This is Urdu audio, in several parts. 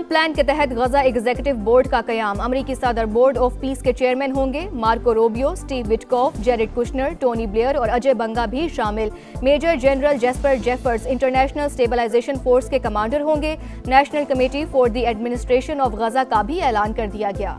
پلان کے تحت غزہ ایگزیکٹو بورڈ کا قیام. امریکی صدر بورڈ آف پیس کے چیئرمین ہوں گے. Marco Rubio, Steve Witkoff, Jared Kushner, Tony Blair اور اجے بنگا بھی شامل. Major general Jasper Jeffers international stabilization force کے کمانڈر ہوں گے. National committee for the administration of Gaza کا بھی اعلان کر دیا گیا.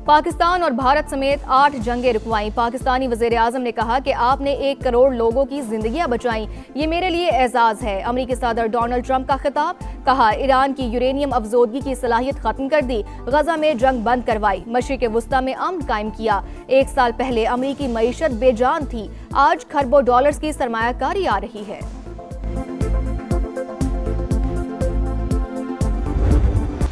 پاکستان اور بھارت سمیت 8 جنگیں رکوائیں. پاکستانی وزیر اعظم نے کہا کہ آپ نے 1 کروڑ لوگوں کی زندگیاں بچائیں. یہ میرے لیے اعزاز ہے. امریکی صدر ڈونلڈ ٹرمپ کا خطاب. کہا ایران کی یورینیم افزودگی کی صلاحیت ختم کر دی. غزہ میں جنگ بند کروائی. مشرق وسطی میں امن قائم کیا. 1 سال پہلے امریکی معیشت بے جان تھی. آج کھربوں ڈالرز کی سرمایہ کاری آ رہی ہے.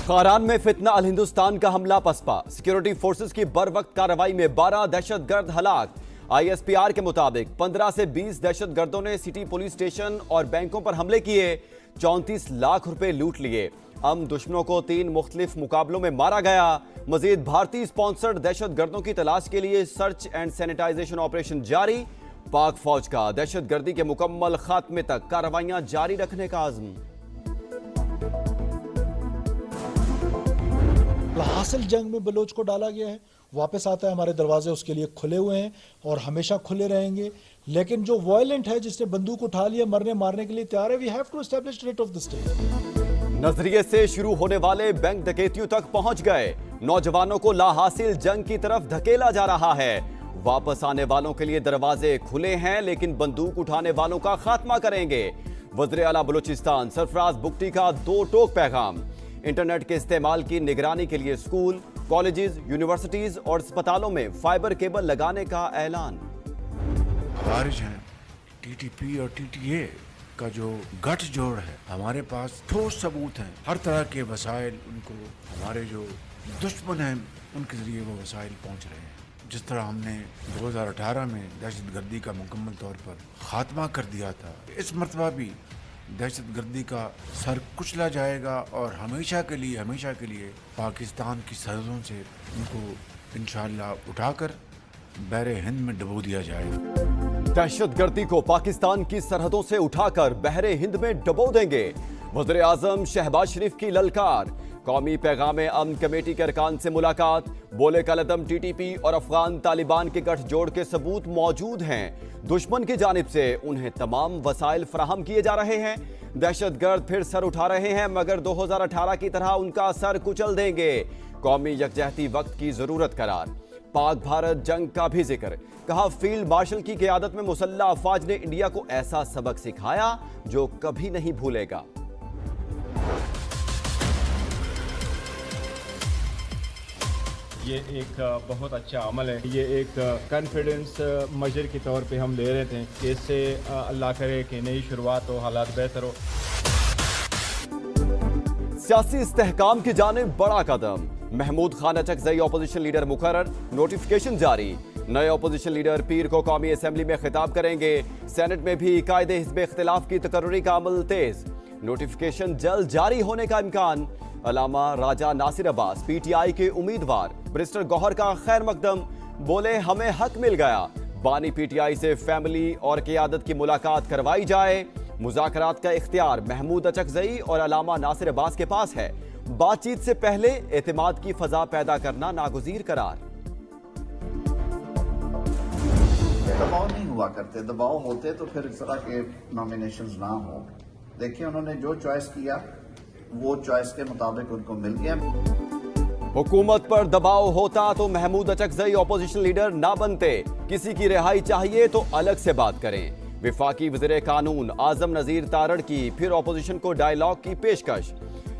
خاران میں فتنہ الہندوستان کا حملہ پسپا. سیکیورٹی فورسز کی بر وقت کارروائی میں 12 دہشت گرد ہلاک. ISPR کے مطابق 15 سے 20 دہشت گردوں نے سٹی پولیس اسٹیشن اور بینکوں پر حملے کیے. 34 لاکھ روپے لوٹ لیے. دشمنوں کو 3 مختلف مقابلوں میں مارا گیا. مزید بھارتی اسپانسرڈ دہشت گردوں کی تلاش کے لیے سرچ اینڈ سینیٹائزیشن آپریشن جاری. پاک فوج کا دہشت گردی کے مکمل خاتمے تک کارروائیاں جاری رکھنے کا عزم. حاصل جنگ میں بلوچ کو ڈالا گیا ہے، واپس آتا ہے. ہمارے دروازے اس کے لیے کھلے ہوئے ہیں اور ہمیشہ کھلے رہیں گے. لیکن جو وائلنٹ ہے، جس نے بندوق اٹھا لیا، مارنے کے لیے تیار ہے. We have to establish rate of the state. نظریے سے شروع ہونے والے بینک ڈکیتیوں تک پہنچ گئے. نوجوانوں کو لا حاصل جنگ کی طرف دھکیلا جا رہا ہے. واپس آنے والوں کے لیے دروازے کھلے ہیں، لیکن بندوق اٹھانے والوں کا خاتمہ کریں گے. وزیر اعلیٰ بلوچستان سرفراز بگٹی کا 2 ٹوک پیغام. انٹرنیٹ کے استعمال کی نگرانی کے لیے اسکول، کالجز، یونیورسٹیز اور اسپتالوں میں فائبر کیبل لگانے کا اعلان. خارج ہیں TTP اور TTA کا جو گٹھ جوڑ ہے، ہمارے پاس ٹھوس ثبوت ہیں. ہر طرح کے وسائل ان کو ہمارے جو دشمن ہیں ان کے ذریعے وہ وسائل پہنچ رہے ہیں. جس طرح ہم نے 2018 میں دہشت گردی کا مکمل طور پر خاتمہ کر دیا تھا، اس مرتبہ بھی دہشت گردی کا سر کچلا جائے گا اور ہمیشہ کے لیے پاکستان کی سرحدوں سے ان کو انشاءاللہ اٹھا کر بحر ہند میں ڈبو دیا جائے گا. دہشت گردی کو پاکستان کی سرحدوں سے اٹھا کر بحر ہند میں ڈبو دیں گے. وزیر اعظم شہباز شریف کی للکار. قومی پیغام امن کمیٹی کے ارکان سے ملاقات. بولے کالعدم TTP اور افغان طالبان کے گٹھ جوڑ کے ثبوت موجود ہیں. دشمن کی جانب سے انہیں تمام وسائل فراہم کیے جا رہے ہیں. دہشت گرد پھر سر اٹھا رہے ہیں، مگر 2018 کی طرح ان کا سر کچل دیں گے. قومی یکجہتی وقت کی ضرورت قرار. پاک بھارت جنگ کا بھی ذکر. کہا فیلڈ مارشل کی قیادت میں مسلح افواج نے انڈیا کو ایسا سبق سکھایا جو کبھی نہیں بھولے گا. یہ ایک بہت اچھا عمل ہے. یہ ایک کانفیڈنس میجر کے طور پہ ہم لے رہے تھے کہ اس سے اللہ کرے کہ نئی شروعات ہو، حالات بہتر ہو. سیاسی استحکام کی جانب بڑا قدم. محمود خان اچکزئی اپوزیشن لیڈر مقرر. نوٹیفیکیشن جاری. نئے اپوزیشن لیڈر پیر کو قومی اسمبلی میں خطاب کریں گے. سینٹ میں بھی قائد حزب اختلاف کی تقرری کا عمل تیز. نوٹیفیکیشن جلد جاری ہونے کا امکان. علامہ راجہ ناصر عباس PTI کے امیدوار. بریسٹر گوہر کا خیر مقدم. بولے ہمیں حق مل گیا. بانی PTI سے فیملی اور قیادت کی ملاقات کروائی جائے. مذاکرات کا اختیار محمود اچکزئی اور علامہ ناصر عباس کے پاس ہے. بات چیت سے پہلے اعتماد کی فضا پیدا کرنا ناگزیر قرار. دباؤ نہیں ہوا کرتے. دباؤ ہوتے تو پھر اس طرح کے نامینیشنز نہ ہوں. دیکھیں انہوں نے جو چوائس کیا وہ چوائس کے مطابق ان کو مل گیا. حکومت پر دباؤ ہوتا تو محمود اچکزئی اپوزیشن لیڈر نہ بنتے. کسی کی رہائی چاہیے تو الگ سے بات کریں. وفاقی وزیر قانون اعظم نذیر تارڑ کی پھر اپوزیشن کو ڈائیلاگ کی پیشکش.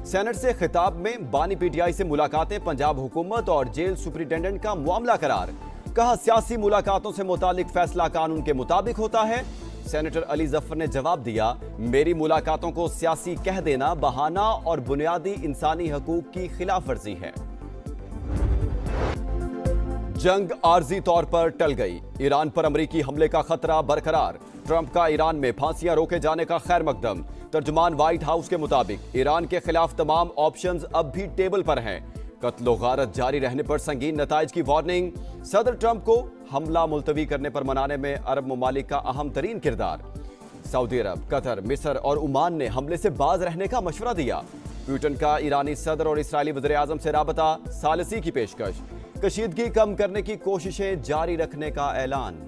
سینٹ سے خطاب میں بانی PTI سے ملاقاتیں پنجاب حکومت اور جیل سپرنٹینڈنٹ کا معاملہ قرار. کہا سیاسی ملاقاتوں سے متعلق فیصلہ قانون کے مطابق ہوتا ہے. سینیٹر علی ظفر نے جواب دیا میری ملاقاتوں کو سیاسی کہہ دینا بہانہ اور بنیادی انسانی حقوق کی خلاف ورزی ہے. جنگ عارضی طور پر ٹل گئی. ایران پر امریکی حملے کا خطرہ برقرار. ٹرمپ کا ایران میں پھانسیاں روکے جانے کا خیر مقدم. ترجمان وائٹ ہاؤس کے مطابق ایران کے خلاف تمام آپشنز اب بھی ٹیبل پر ہیں. قتل و غارت جاری رہنے پر سنگین نتائج کی وارننگ. صدر ٹرمپ کو حملہ ملتوی کرنے پر منانے میں عرب ممالک کا اہم ترین کردار. سعودی عرب، قطر، مصر اور عمان نے حملے سے باز رہنے کا مشورہ دیا. پیوٹن کا ایرانی صدر اور اسرائیلی وزیر اعظم سے رابطہ ثالثی کی پیشکش. کشیدگی کم کرنے کی کوششیں جاری رکھنے کا اعلان.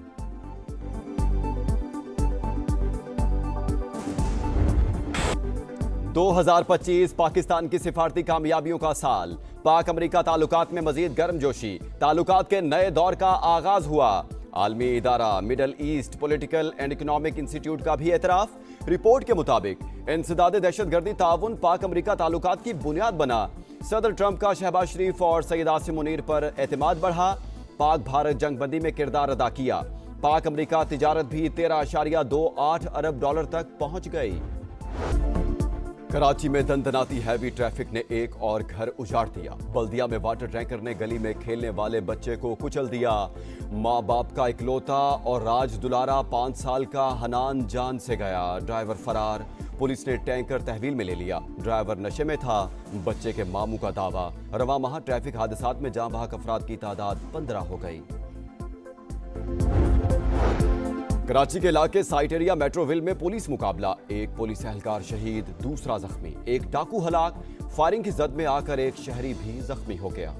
2025 پاکستان کی سفارتی کامیابیوں کا سال. پاک امریکہ تعلقات میں مزید گرم جوشی. تعلقات کے نئے دور کا آغاز ہوا. عالمی ادارہ middle east political and economic institute کا بھی اعتراف. رپورٹ کے مطابق انسداد دہشت گردی تعاون پاک امریکہ تعلقات کی بنیاد بنا. صدر ٹرمپ کا شہباز شریف اور سید عاصم منیر پر اعتماد بڑھا. پاک بھارت جنگ بندی میں کردار ادا کیا. پاک امریکہ تجارت بھی 13.28 ارب ڈالر تک پہنچ گئی. کراچی میں دندناتی ہیوی ٹریفک نے ایک اور گھر اجاڑ دیا. بلدیہ میں واٹر ٹینکر نے گلی میں کھیلنے والے بچے کو کچل دیا. ماں باپ کا اکلوتا اور راج دلارا 5 سال کا حنان جان سے گیا. ڈرائیور فرار. پولیس نے ٹینکر تحویل میں لے لیا. ڈرائیور نشے میں تھا. بچے کے ماموں کا دعویٰ. رواں ماہ ٹریفک حادثات میں جاں بحق افراد کی تعداد 15 ہو گئی. کراچی کے علاقے سائٹ ایریا میٹرو ویل میں پولیس مقابلہ. ایک پولیس اہلکار شہید، دوسرا زخمی. ایک ڈاکو ہلاک. فائرنگ کی زد میں آ کر ایک شہری بھی زخمی ہو گیا.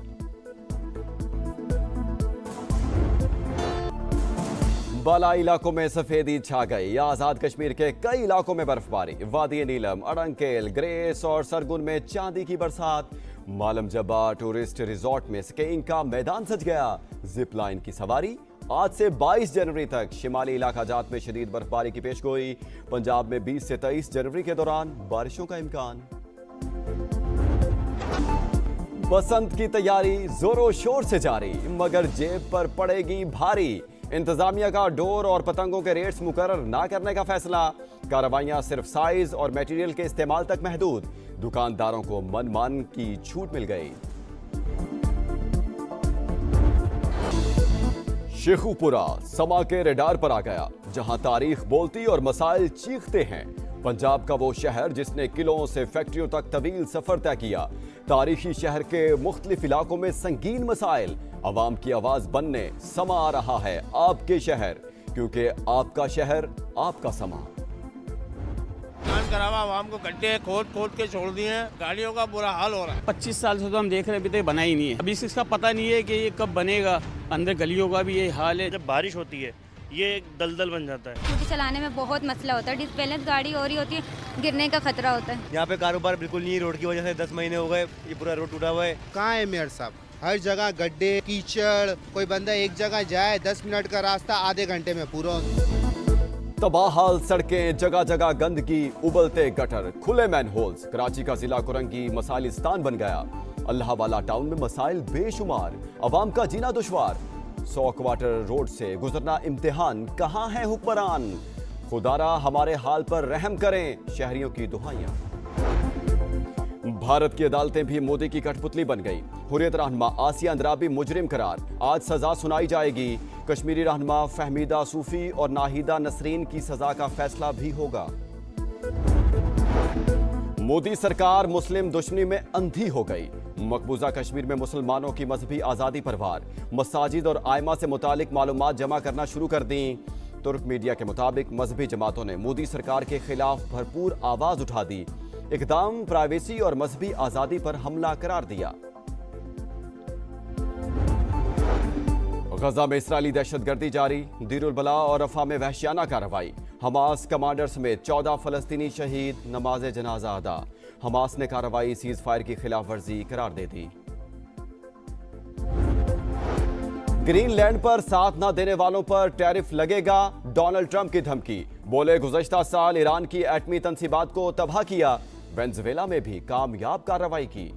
بالائی علاقوں میں سفیدی چھا گئی. آزاد کشمیر کے کئی علاقوں میں برف باری. وادی نیلم، اڑنکیل، گریس اور سرگن میں چاندی کی برسات. مالم جبا ٹورسٹ ریزورٹ میں سکیئنگ کا میدان سج گیا. زپ لائن کی سواری. آج سے 22 جنوری تک شمالی علاقہ جات میں شدید برف باری کی پیش گوئی. پنجاب میں 20 سے 23 جنوری کے دوران بارشوں کا امکان. بسنت کی تیاری زور و شور سے جاری، مگر جیب پر پڑے گی بھاری. انتظامیہ کا ڈور اور پتنگوں کے ریٹس مقرر نہ کرنے کا فیصلہ. کارروائیاں صرف سائز اور میٹیریل کے استعمال تک محدود. دکانداروں کو من مان کی چھوٹ مل گئی. شیخو پورہ سما کے ریڈار پر آ گیا، جہاں تاریخ بولتی اور مسائل چیختے ہیں. پنجاب کا وہ شہر جس نے قلعوں سے فیکٹریوں تک طویل سفر طے کیا. تاریخی شہر کے مختلف علاقوں میں سنگین مسائل. عوام کی آواز بننے سما آ رہا ہے آپ کے شہر، کیونکہ آپ کا شہر آپ کا سما. کراوا عوام کو گڈھے کھود کھود کے چھوڑ دیے ہیں. گاڑیوں کا برا حال ہو رہا ہے. 25 سال سے تو ہم دیکھ رہے ہیں، ابھی تک بنا ہی نہیں ہے. ابھی اس کا پتہ نہیں ہے کہ یہ کب بنے گا. اندر گلیوں کا بھی یہی حال ہے. جب بارش ہوتی ہے یہ ایک دلدل بن جاتا ہے. اسکوٹی چلانے میں بہت مسئلہ ہوتا ہے. ڈسبیلنس گاڑی ہو رہی ہوتی ہے، گرنے کا خطرہ ہوتا ہے. یہاں پہ کاروبار بالکل نہیں ہے. روڈ کی وجہ سے 10 مہینے ہو گئے یہ پورا روڈ ٹوٹا ہوا ہے. کہاں ہے میئر صاحب؟ ہر جگہ گڈھے، کیچڑ. کوئی بندہ ایک جگہ جائے 10 منٹ کا راستہ آدھے گھنٹے میں پورا. تباہ حال سڑکیں، جگہ جگہ گندگی، ابلتے گٹر، کھلے مین ہولز. کراچی کا ضلع کرنگی مسائلستان بن گیا. اللہ والا ٹاؤن میں مسائل بے شمار. عوام کا جینا دشوار. 100 کوارٹر روڈ سے گزرنا امتحان. کہاں ہیں حکمران؟ خدارا ہمارے حال پر رحم کریں، شہریوں کی دعائیاں. بھارت کی عدالتیں بھی مودی کی کٹھ پتلی بن گئی. حریت رہنما آسیہ اندرابی مجرم قرار. آج سزا سنائی جائے گی. کشمیری رہنما فہمیدہ صوفی اور ناہیدہ نسرین کی سزا کا فیصلہ بھی ہوگا. مودی سرکار مسلم دشمنی میں اندھی ہو گئی. مقبوضہ کشمیر میں مسلمانوں کی مذہبی آزادی پر وار. مساجد اور ائمہ سے متعلق معلومات جمع کرنا شروع کر دیں. ترک میڈیا کے مطابق مذہبی جماعتوں نے مودی سرکار کے خلاف بھرپور آواز اٹھا دی. اقدام پرائیویسی اور مذہبی آزادی پر حملہ قرار دیا. غزہ میں اسرائیلی دہشت گردی جاری. دیر البلا اور رفح میں وحشیانہ کارروائی. حماس کمانڈر سمیت 14 فلسطینی شہید. نماز جنازہ ادا. حماس نے کارروائی سیز فائر کی خلاف ورزی قرار دے دی. گرین لینڈ پر ساتھ نہ دینے والوں پر ٹیرف لگے گا. ڈونلڈ ٹرمپ کی دھمکی. بولے گزشتہ سال ایران کی ایٹمی تنصیبات کو تباہ کیا. وینزویلا میں بھی کامیاب کارروائی کی.